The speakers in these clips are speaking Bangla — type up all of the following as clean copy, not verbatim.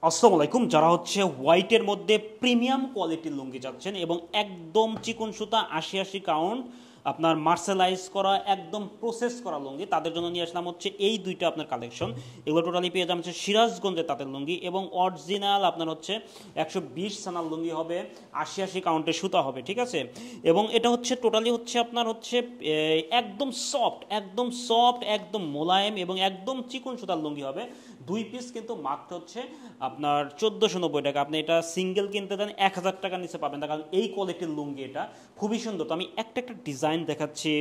আসসালামু আলাইকুম। যারা হচ্ছে হোয়াইটের মধ্যে প্রিমিয়াম কোয়ালিটির লুঙ্গি চাচ্ছেন এবং একদম চিকন সুতা ৮০ কাউন্ট আপনার মার্সেলাইজ করা একদম প্রসেস করা লুঙ্গি, তাদের জন্য নিয়ে আসলাম হচ্ছে এই দুইটা আপনার কালেকশন। এগুলো টোটালি পেয়ে যাবেন হচ্ছে সিরাজগঞ্জের তাঁতের লুঙ্গি এবং অরিজিনাল আপনার হচ্ছে ১২০ সানার লুঙ্গি হবে, ৮০ কাউন্টের সুতা হবে, ঠিক আছে। এবং এটা হচ্ছে টোটালি হচ্ছে আপনার হচ্ছে একদম সফট একদম মোলায়েম এবং একদম চিকন সুতার লুঙ্গি হবে। দুই পিস কিন্তু মাত্র হচ্ছে আপনার ১৪৯০ টাকা। আপনি এটা সিঙ্গেল কিনতে দেন ১,০০০ টাকার নিচে পাবেন না, কারণ এই কোয়ালিটির লুঙ্গি এটা খুবই সুন্দর। তো আমি একটা ডিজাইন দেখাচ্ছি,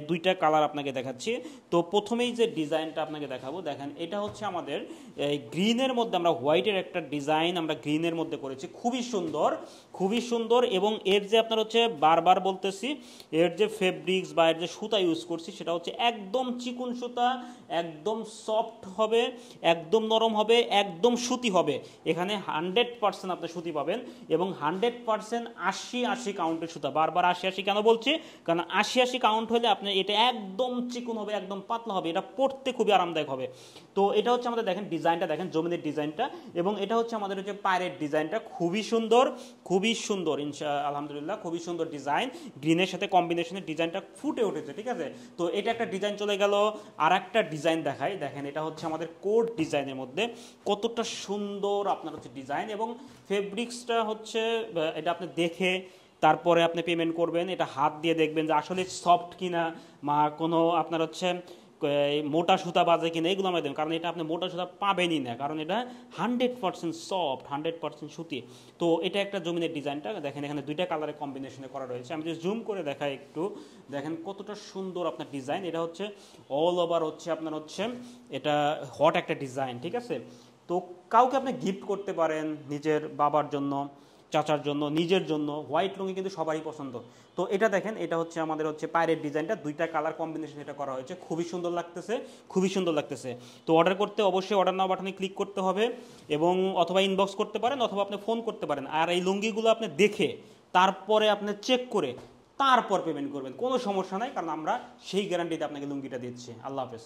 দুইটা কালার আপনাকে দেখাচ্ছি। তো প্রথমেই যে ডিজাইনটা আপনাকে দেখাবো, দেখেন এটা হচ্ছে আমাদের গ্রিনের মধ্যে, আমরা হোয়াইটের একটা ডিজাইন আমরা গ্রিনের মধ্যে করেছি, খুবই সুন্দর। এবং এর যে আপনার হচ্ছে বারবার বলতেছি, এর যে ফেব্রিক্স বা এর যে সুতা ইউজ করছি সেটা হচ্ছে একদম চিকন সুতা, একদম সফট হবে, একদম নরম হবে, একদম সুতি হবে। এখানে 100% আপনি সুতি পাবেন এবং 100% ৮০ কাউন্টের সুতা। বারবার ৮০ কেন বলছি, কারণ ৮০ কাউন্ট হলে আপনি এটা একদম চিকন হবে, একদম পাতলা হবে, এটা পরতে খুবই আরামদায়ক হবে। তো এটা হচ্ছে আমাদের, দেখেন ডিজাইনটা, দেখেন জমিনের ডিজাইনটা, এবং এটা হচ্ছে আমাদের হচ্ছে পায়ের ডিজাইনটা, খুবই সুন্দর আলহামদুলিল্লাহ, খুবই সুন্দর ডিজাইন। গ্রিনের সাথে কম্বিনেশনের ডিজাইনটা ফুটে উঠেছে, ঠিক আছে। তো এটা একটা ডিজাইন চলে গেল। আর একটা ডিজাইন দেখাই, দেখেন এটা হচ্ছে আমাদের কোট ডিজাইনের মধ্যে, কতটা সুন্দর আপনার হচ্ছে ডিজাইন এবং ফেব্রিক্সটা হচ্ছে, এটা আপনি দেখে তারপরে আপনি পেমেন্ট করবেন। এটা হাত দিয়ে দেখবেন যে আসলে সফট কিনা, বা কোনো আপনার হচ্ছে মোটা সুতা বাজে কিনা, এগুলো আমরা দেবেন, কারণ এটা আপনি মোটা সুতা পাবেনই না, কারণ এটা 100% সফট, 100% সুতি। তো এটা একটা জমিনের ডিজাইনটা দেখেন, এখানে দুইটা কালারের কম্বিনেশনে করা রয়েছে। আমি যদি জুম করে দেখাই একটু, দেখেন কতটা সুন্দর আপনার ডিজাইন। এটা হচ্ছে অল ওভার হচ্ছে আপনার হচ্ছে এটা হট একটা ডিজাইন, ঠিক আছে। তো কাউকে আপনি গিফট করতে পারেন, নিজের বাবার জন্য, চাচার জন্য, নিজের জন্য। হোয়াইট লুঙ্গি কিন্তু সবারই পছন্দ। তো এটা দেখেন, এটা হচ্ছে আমাদের হচ্ছে পায়ের ডিজাইনটা, দুইটা কালার কম্বিনেশন এটা করা হয়েছে, খুবই সুন্দর লাগতেছে। তো অর্ডার করতে অবশ্যই অর্ডার নাও বাটনে ক্লিক করতে হবে, এবং অথবা ইনবক্স করতে পারেন, অথবা আপনি ফোন করতে পারেন। আর এই লুঙ্গিগুলো আপনি দেখে তারপরে আপনি চেক করে তারপর পেমেন্ট করবেন, কোনো সমস্যা নাই, কারণ আমরা সেই গ্যারান্টিতে আপনাকে লুঙ্গিটা দিচ্ছি। আল্লাহ হাফেজ।